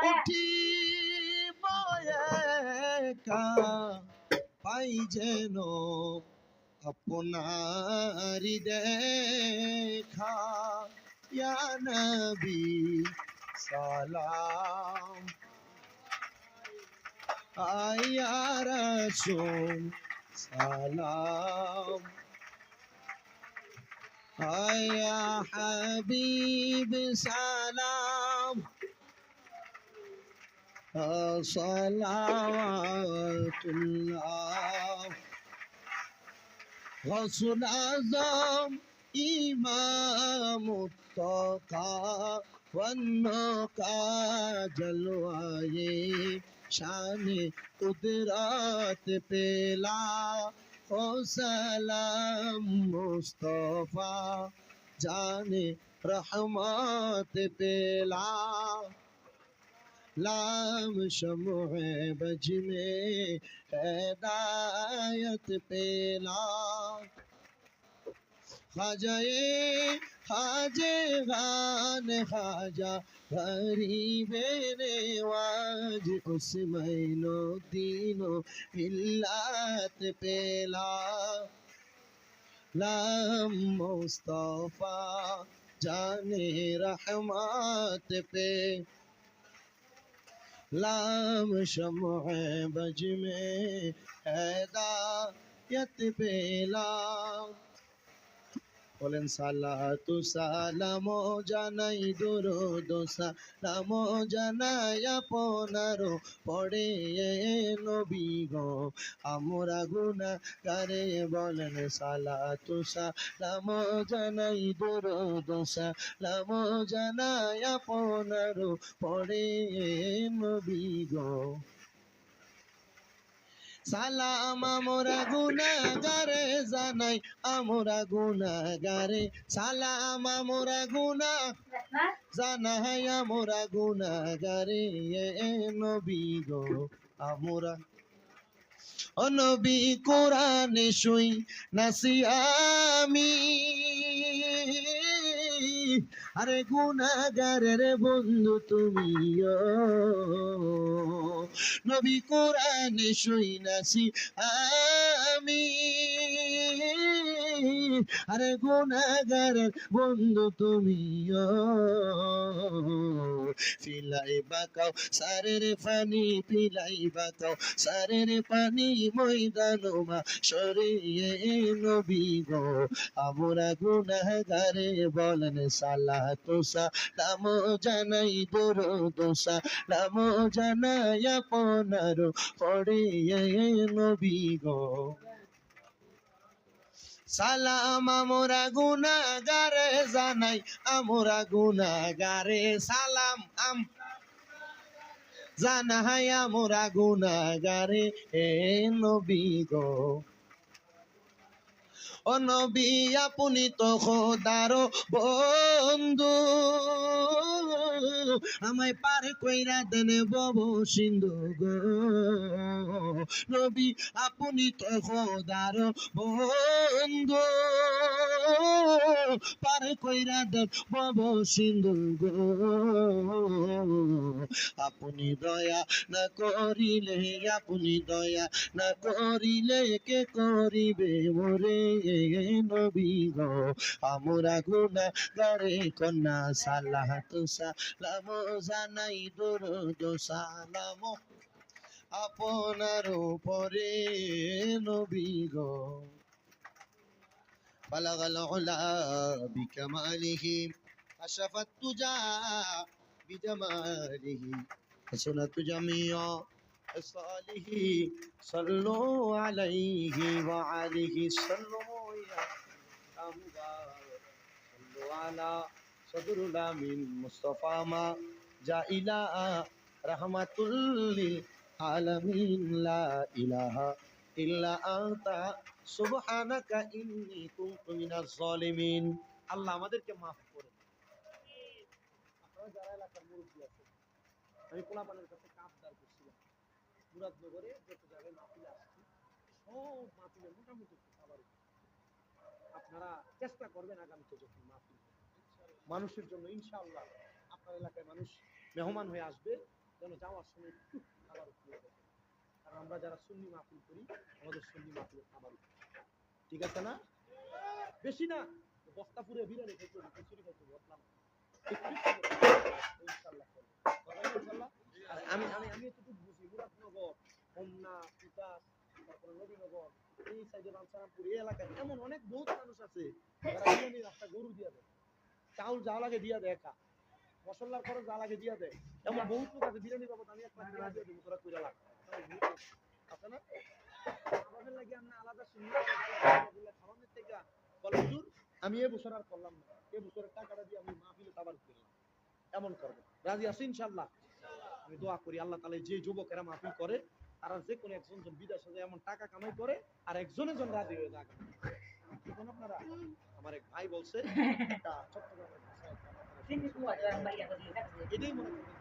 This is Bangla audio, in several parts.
উঠিব একা পাই যেন আপনারি দেখা ইয়া নবী সালাম ইয়া রাসূল সালাম ইয়া হাবিব সালাম সালাওয়াতুল্লাহ গৌসুল আজম ইমাম মুত্তাকা ওয়ান্নাকা জলওয়ায়ে শানে কুদরত পেলা ও সালাম মুস্তফা জানে রহমত পেলা लाम शमुह बज में हिदायत पेला खाजाए खाजे गान खाजा गरीबे नेवाज उस महीनो तीनों मिल्लात पेला लाम मुस्तफा जाने रहमत पे लाम शमुह बज में हिदायत पेला বলেন সালাতু সালাম জানাই দুরূদ সালাম জানাই আপনার পড়ে নবী গো আমরা গুনাহগারে বলেন সালাতু সালাম জানাই দুরূদ সালাম জানাই আপনার পড়ে নবী গো সালাম আমরা গুনাহগারে জানাই আমরা গুনাহগারে সালাম আমরা গুনাহ জানাই আমরা গুনাহগারে নবী গো আমরা ও নবী কোরআনে শুই নাসি আমি আরে গুনাহগারের বন্ধু তুমি নবী কোরআনে শুই নাসি আমি আরে গুনাহগারের বন্ধু তুমি ফিলাই বাকাও সারের পানি পিলাই বাকাও সারের পানি ময়দানুমা সরিয়ে নবী গো আমরা গুনাহগারে বলেন সালাতু সালাম জানাই দুরূদ সালাম জানাই আপনার পড়িয়ে নবী গো সালাম আমরা গুনাহগারে জানাই আমরা গুনাহগারে সালাম জানাই আমরা গুনাহগারে নবী গো ও নবী আপনি তো খোদার বন্ধু আমায় পার কইরা দেন বব সিন্ধু গো নবী আপনি তো খোদার বন্ধু পার কইরা দেন বব সিন্ধু গো আপনি দয়া না করিলে আপনি দয়া না করিলে কে করিবে মোরে নবী গো আমরা গুনাহগারে কন্যা সালাতু সালাম জানাই দুরূদ সালাম আপনার উপরে নবী গো বালাগাল উলা বিকামালিহি আশরাফাত তুজা বিজামালিহি হাসনাত জামিয়া صالح صلوا عليه وعليه صلوا يا أمدار صلوا على صدر الأمين مصطفى ما جاء إلى رحمة للعالمين لا إله إلا أنت سبحانك إني كنت من الظالمين আল্লাহ আমাদেরকে মাফ করে আপনারা যারা এলাকার মুরব্বী আছেন আমি পোলাপানের কাছে কাপদার করছিলাম মুরাদনগরে যত জায়গায় মাহফিল আসছি সব মাহফিলে মোটামুটি খাবার আপনারা চেষ্টা করবেন আগামীতে যখন মাহফিল মানুষের জন্য ইনশাআল্লাহ আপনার এলাকায় মানুষ মেহমান হয়ে আসবে, যেন যাওয়ার সময় একটু খাবার উঠিয়ে দেয়। কারণ আমরা যারা সুন্নি মাহফিল করি, আমাদের সুন্নি মাহফিলের খাবার উঠে, ঠিক আছে না? বেশি না, বস্তা পুরে বিরিয়ানি খাইতে হবে, খিচুড়ি খাইতে হবে, বদলাম ইনশাআল্লাহ করবো। করবেন ইনশাআল্লাহ? আর আমি আমি আমি এতটুকু বুঝি, মুরাদনগর, হোমনা, তিতাস, তারপরে নবীনগর, এই সাইডে বাঞ্ছারামপুর, এই এলাকায় এমন অনেক বহুত মানুষ আছে যারা বিরিয়ানির রাস্তা গরু দিয়ে দেয়, চাউল যা লাগে দিয়া দেয়, একা মশলার খরচ যা লাগে দিয়া দেয়। এমন বহুত লোক আছে বিরিয়ানি বাবদ আমি 1 লাখ টাকা দিয়ে দিব, তোরা কইরা লাগ আছে না? আমাদের লাগি আমরা আলাদা শুনি খাওয়ানোর থেকে বলে হুজুর আমি এই বছর আর করলাম না, এই বছরের টাকাটা দিয়ে আমি মাহফিলে তাবার করলাম, এমন করবে। রাজি আছি ইনশাআল্লাহ? আমি দোয়া করি আল্লাহ তাআলা যে যুবকেরা মাহফিল করে তারা যে কোনো একজন জন বিদেশে যায় এমন টাকা কামাই করে আর একজনের জন রাজি হয়ে যায়। দেখুন আপনারা, আমার এক ভাই বলছে একটা চট্টগ্রামের ভাষায় এটাই মনে করবেন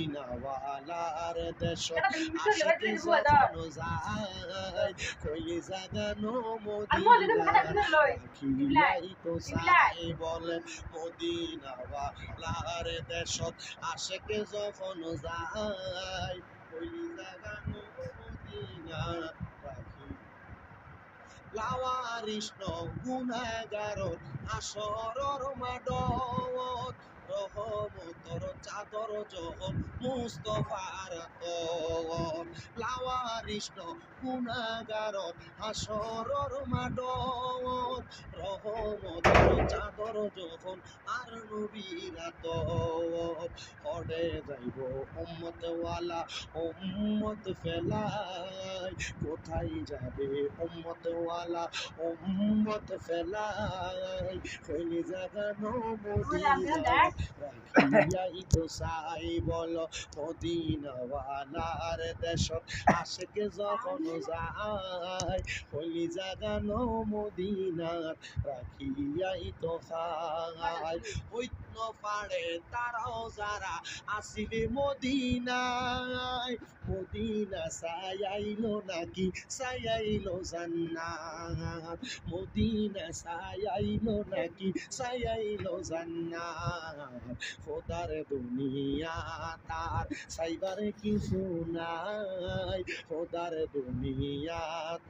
মদিনাওয়ালার দেশ আশিক যখন যায়, কই জাগানো মদিনা রাখিলাই তো চাই বলে। মদিনাওয়ালার দেশ আশিক যখন যায়, কই জাগানো মদিনা রাখি লাওয়ারিষ্ণ গুনাহগার আসরর মাডত, রহমতর চাদর যখন মুস্তফার তন। লাওয়ারিষ্ণ গুনাহগার আসরর মাডত, রহমতর চাদর যখন আর নবীরা তন। হরে যাইব উম্মতওয়ালা উম্মত ফেলাই, কোথায় যাবে উম্মতওয়ালা উম্মত ফেলাই, কইলি জাগানো মদিনা রাখিয়াই তো চাই বলো। মদিনাওয়ালার দেশত আশিক যখন যায়, কইলি জাগানো মদিনা রাখিয়াই তো চাই। হইত পারে তারাও যারা আসিবে মদিনায়, মদিনা সায়াইলো নাকি সায়াইলো জান্নাত, মদিনা সায়াইলো নাকি সায়াইলো জান্নাত। খোদার দুনিয়া তার সাইবার কিছু নাই, খোদার দুনিয়া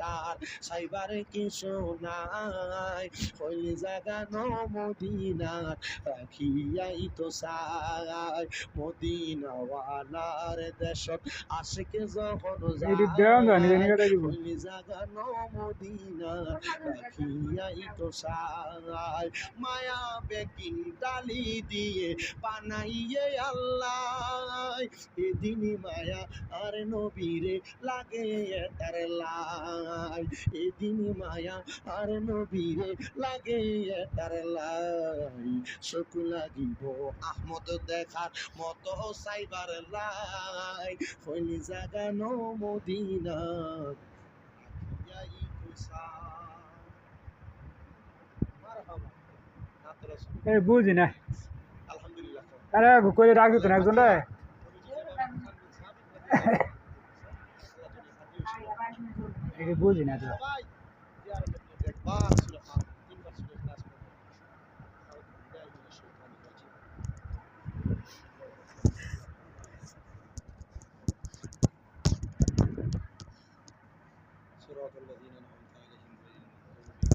তার সাইবার কিছু নাই, কই জাগানো মদিনা রাখিয়াই তো চাই। মদিনাওয়ালার দেশত আশিক যখন যায়, কই জাগানো মদিনা রাখিয়াই তো চাই। মায়া বেকিন ডালি দিয়ে বানাইয়ে আল্লাহ, এদিন মায়া আর নবীরে লাগে তার লাই, এদিন মায়া আর নবীরে লাগে তার লাই। চোখ লাগিব আহমদ দেখার মতো সাইবার লাই, কইলি জাগানো মদিনা রাখিয়াই তো চাই। মারহাবা নাত রাসূল। এই বুঝি না, আলহামদুলিল্লাহ। আরে করে রাখ দিত না একজন রে। এই বুঝি না তো। সবাই জিয়ারতের জন্য একবার সূরা ফাতিহা, তিনবার সূরা ইখলাস পড়বেন। আউযু বিল্লাহি মিনাশ শাইতানির রাজিম। সিরাতাল লাযীনা আন'আমতা আলাইহিম গায়রিল মাগদূবি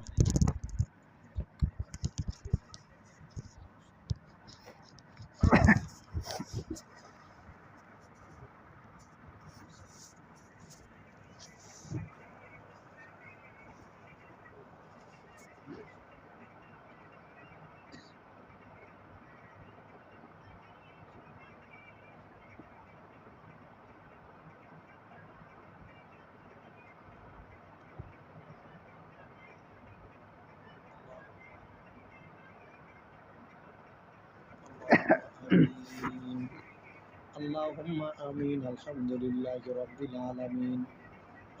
اللهم آمين. الحمد لله رب العالمين،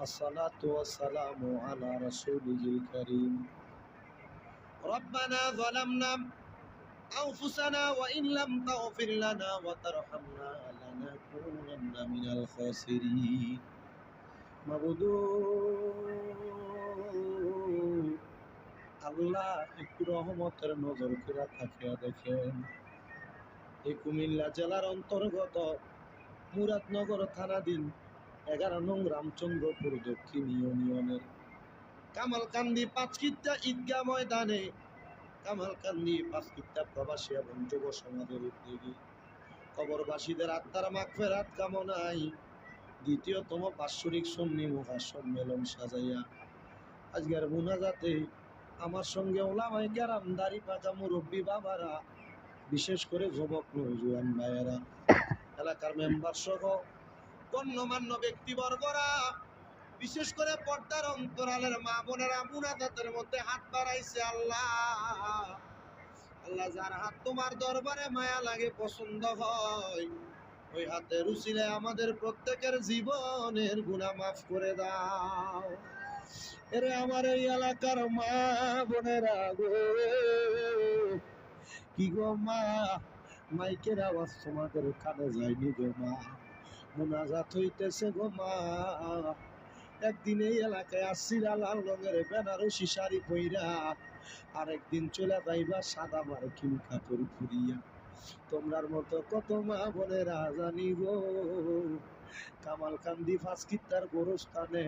الصلاة والسلام على رسوله الكريم. ربنا ظلمنا أنفسنا وإن لم تغفر لنا وترحمنا لنكونن من الخاسرين. মাবুদু আল্লাহ একটু রহমতের নজর করে তাকিয়ে দেখেন। এই কুমিল্লা জেলার অন্তর্গত মুরাদনগর থানাধীন 11 নং রামচন্দ্রপুর দক্ষিণ ইউনিয়নের কামালকান্দি পাঁচকিত্তা ঈদগাহ ময়দানে কামালকান্দি পাঁচকিত্তা প্রবাসী এবং যুব সমাজের উদ্যোগী কবরবাসীদের আত্মার মাগফিরাত কামনায় দ্বিতীয়তম বাৎসরিক সুন্নি মহাসম্মেলন সাজাইয়া আজকের মুনাজাতে আমার সঙ্গে ওলামায়ে কেরাম, দাড়ি পাকা মুরব্বী বাবারা, বিশেষ করে যুবক নওজোয়ান ভাইয়েরা, এলাকার মেম্বার সহ গণ্যমান্য ব্যক্তিবর্গরা, বিশেষ করে পর্দার অন্তরালের মা বোনেরা মুনাজাতের মধ্যে হাত বাড়াইছে। আল্লাহ আল্লাহ, যার হাত তোমার দরবারে মায়া লাগে, পছন্দ হয়, ওই হাতের উসিলায় আমাদের প্রত্যেকের জীবনের গুনাহ মাফ করে দাও। এরে আমার এই এলাকার মা বোনেরা গো, কি গো মা, মাইকের আওয়াজ তোমাদের কানে যায়নি গো মা, মুনাজাত হইতেছে গো মা। একদিন এই এলাকায় আসছিল লাল রঙের বেনারসি শাড়ি পইরা, আরেকদিন চলে যাইবা সাদা মার্কিন কাপড় পরিয়া। তোমরার মতো কত মা বোনেরা জানি গো, কামালকান্দি ফাঁসকিত্তার গোরস্থানে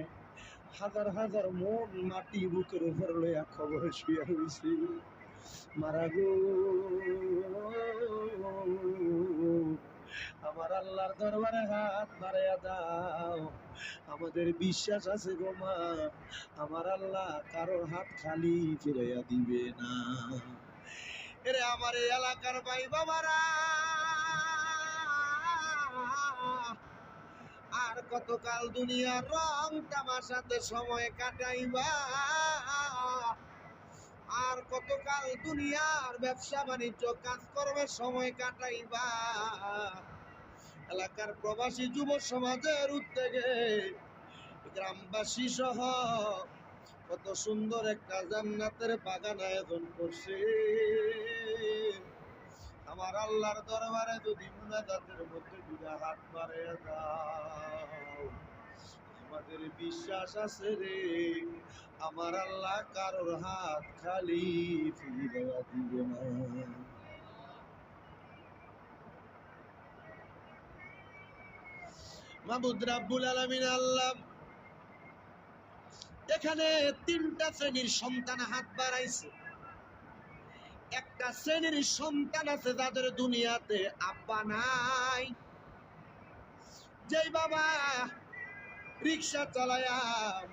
হাজার হাজার মন মাটি বুকের উপর লইয়া খবর শুয়ে হইছি। মারা গো, আমার আল্লাহর দরবারে হাত বাড়াইয়া দাও। আমাদের বিশ্বাস আছে গো মা, আমার আল্লাহ কারোর হাত খালি ফিরাইয়া দিবে না। এরে আমার এই এলাকার ভাই বাবারা, আর কতকাল দুনিয়ার রং তামাশাতে সময় কাটাইবা, আর কতকাল দুনিয়ার ব্যবসা বাণিজ্য কাজকর্মের সময় কাটাইবা। এলাকার প্রবাসী যুব সমাজের উদ্যোগে গ্রামবাসী সহ কত সুন্দর একটা জান্নাতের বাগান আয়োজন করছে। আমার আল্লাহর দরবারে যদি মুনাজাতের মধ্যে দুটা হাত বাড়াইয়া দাও, আমাদের বিশ্বাস আছে রে, আমার আল্লাহ কারোর হাত খালি ফিরাইয়া দিবে না। মাবুদ রাব্বুল আলামিন আল্লাহ এখানে তিনটা শ্রেণীর সন্তান হাত বাড়াইছে। একটা শ্রেণীর সন্তান আছে যাদের দুনিয়াতে আব্বা নাই, যেই বাবা রিক্সা চালায়া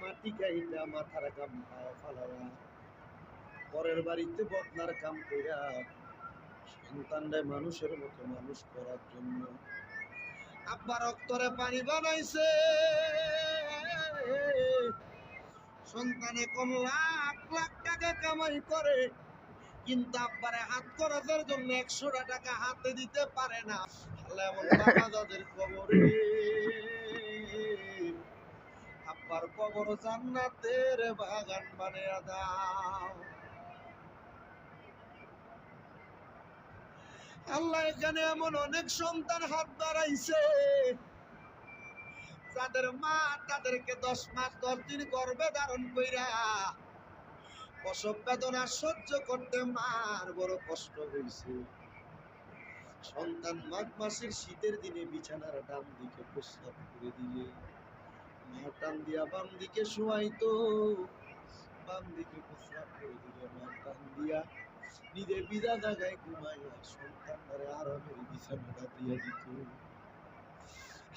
মাটি গাইটা মাথার কাম পায়ে ফালায়া পরের বাড়িতে বদনার কাম কইরা সন্তানরে মানুষের মতো মানুষ করার জন্য আব্বার রক্তরে পানি বানাইছে। সন্তানে কোন লাখ লাখ টাকা কামাই করে, কিন্তু আব্বারে হাত খরচের জন্য 100 টাকা হাতে দিতে পারে না। আল্লাহ এমন বাবা যাদের কবরে, আব্বার কবর জান্নাতের বাগান বানিয়ে দাও। আল্লাহ এখানে এমন অনেক সন্তান হাত বাড়াইছে যাদের মা তাদেরকে 10 মাস 10 দিন গর্ভে ধারণ কইরা প্রসব বেদনা সহ্য করতে মার বড় কষ্ট হয়েছে। সন্তান মাঘ মাসের শীতের দিনে বিছানার ডান দিকে প্রস্রাব করে দিলে মা টান দিয়া বাম দিকে শোয়াইতো, বাম দিকে প্রস্রাব করে দিলে মা টান দিয়া নিজে বিদা জায়গায় ঘুমাইয়া সন্তানটারে আরামের বিছানাটা দিয়ে দিত।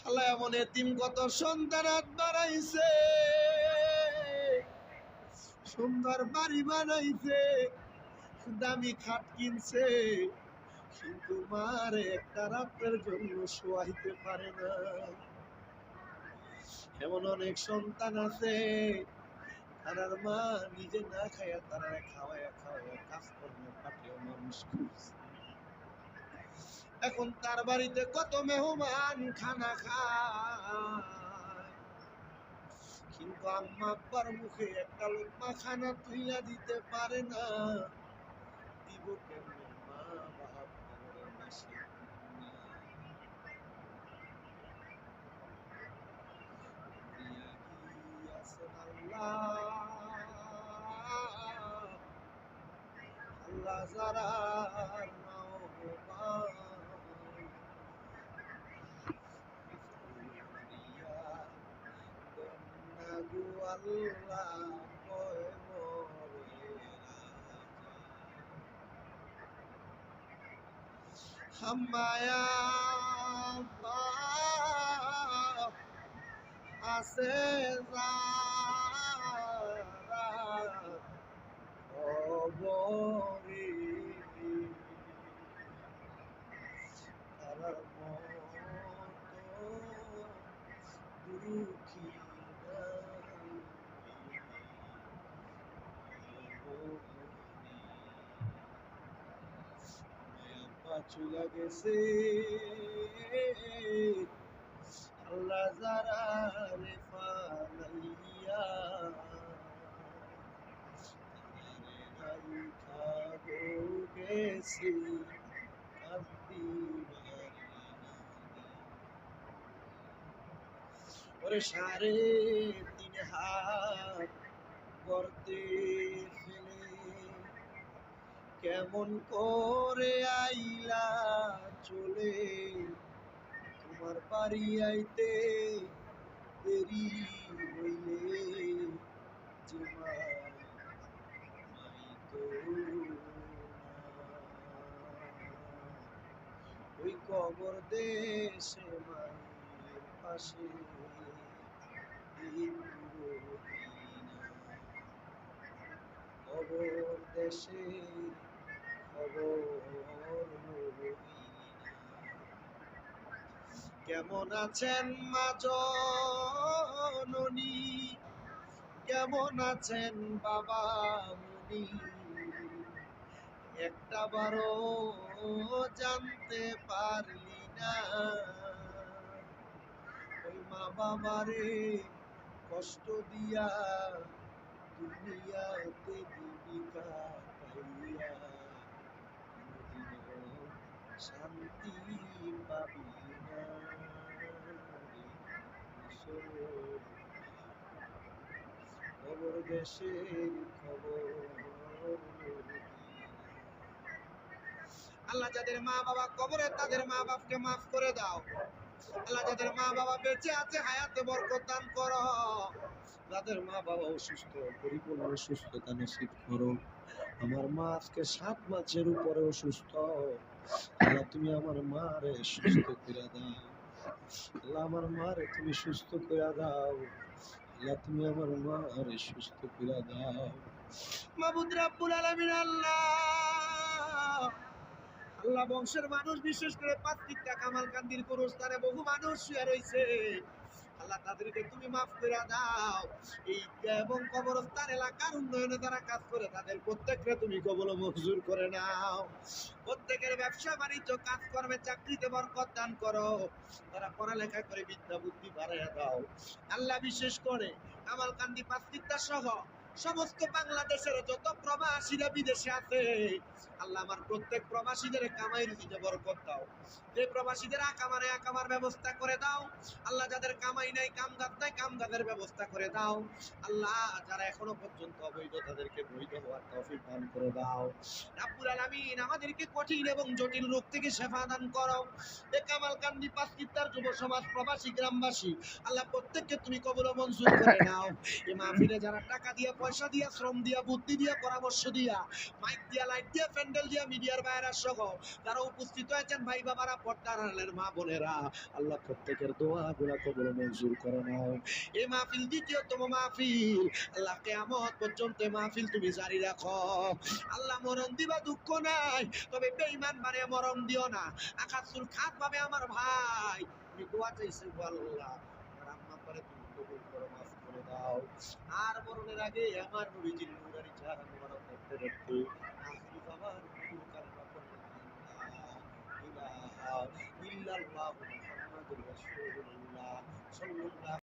আল্লাহ এমন এতিম কত সন্তান হাত বাড়াইছে, সুন্দর বাড়ি বানাইছে, দামি খাট কিনছে, কিন্তু মারে একটা রাতের জন্য শোয়াইতে পারে না। এমন অনেক সন্তান আছে তার মা নিজে না খাইয়া তারা খাওয়াইয়া খাওয়াইয়া কাজকর্মে পাঠিয়ে মানুষ করছে। এখন তার বাড়িতে কত মেহমান খানা খায়, কিন্তু আম্মা আব্বার মুখে একটা লোকমা খানা তুইয়া দিতে পারে না। দিব কেমনে মা বাপ কবরের মাসে আল্লাহ যারার নওবান করিয়া দেন না গো আল্লাহ কয় মোরে হামায়া আছে যারা কবরে তারার মতো দুঃখী চলে গেছে আল্লাহ যারা রে ফালাইয়া রাইখা গো গেছে কান্দিবার ওরে 3.5 হাত গর্তে ফেলে কেমন করে আইলা চলে তোমার বাড়ি আইতে দেরি হইলে যে মাইতো ওই কবর দেশে মায়ের পাশে কবর দেশে খবর কেমন আছেন মা জননী কেমন আছেন বাবা মুনি একটা বারো জানতে পারলি না ওই মা বাবারে কষ্ট দিয়া দুনিয়াতে জীবিকা পাইয়া কোনদিনও শান্তি পাবি না খবর দেশের খবর আল্লাহ যাদের মা বাবা কবরে তাদের মা বাপকে মাফ করে দাও আল্লাহ যাদের মা বাবা বেঁচে আছে হায়াতে বরকত দান করো যাদের মা বাবা অসুস্থ পরিপূর্ণ সুস্থতা নসিব করো আমার মা আজকে 7 মাসের উপরে অসুস্থ আল্লাহ তুমি আমার মারে সুস্থ করে দাও আল্লাহ আমার মারে তুমি সুস্থ করে দাও আল্লাহ তুমি আমার মারে সুস্থ করে দাও মাবুদ রাব্বুল আলামিন আল্লাহ আল্লাহ বংশের মানুষ বিশেষ করে 5 কামালকান্দির গোরস্থানে বহু মানুষ শুয়ে রয়েছে আল্লাহ তাদেরকে তুমি মাফ করে দাও এই এবং কবরস্থান এলাকার উন্নয়নে যারা কাজ করে তাদের প্রত্যেককে তুমি কবুল মঞ্জুর করে নাও প্রত্যেকের ব্যবসা বাণিজ্য কাজকর্মে চাকরিতে বরকত দান করো তারা পড়ালেখা করে বিদ্যা বুদ্ধি বাড়াইয়া দাও আল্লাহ বিশেষ করে কামালকান্দি 5 সহ সমস্ত বাংলাদেশের যত প্রবাসীরা বিদেশে আছে আল্লাহ আমার প্রত্যেক প্রবাসীদের কামাই রুজিতে বরকত দাও যে প্রবাসীদের আকামার ব্যবস্থা করে দাও আল্লাহ যাদের কামাই নাই কামদার নাই কামদাদের ব্যবস্থা করে দাও আল্লাহ যারা এখনো পর্যন্ত অবৈধ তাদেরকে বৈধ হওয়ার তৌফিক দান করে দাও রাব্বুল আলামিন আমাদেরকে কঠিন এবং জটিল রোগ থেকে শেফা দান করো এ কামালকান্দি 5 যুব সমাজ প্রবাসী গ্রামবাসী আল্লাহ প্রত্যেককে তুমি কবুল ও মঞ্জুর করে নাও এই মাহফিলে যারা টাকা দিয়া পয়সা দিয়া শ্রম দিয়া বুদ্ধি দিয়া পরামর্শ দিয়া মাইক দিয়া লাইট দিয়া প্যান্ডেল দিয়া মিডিয়ার বাইরা সহ যারা উপস্থিত হয়েছেন ভাই বাবারা পর্দার আড়ালের মা বোনেরা আল্লাহ প্রত্যেকের দোয়াগুলো কবুল মঞ্জুর করে নাও এই মাহফিল দ্বিতীয়তম মাহফিল আল্লাহ কিয়ামত পর্যন্ত মাহফিল তুমি জারি রাখো আল্লাহ মরণ দিবা দুঃখ নাই তবে বেঈমান মানে মরণ দিও না আকাশুল খাত ভাবে আমার ভাই তুমি দোয়া চাইছো আল্লাহ রান্না করে তুমি কবুল করো মাফ করে দাও আর মরণের আগে আমার নবীজির নূরানি চেহারা মুবারক দেখতে দেখতে আখিরি জামান কালমা পড়তে ইলাহা ইল্লাল্লাহু মুহাম্মাদুর রাসূলুল্লাহ সাল্লাল্লাহু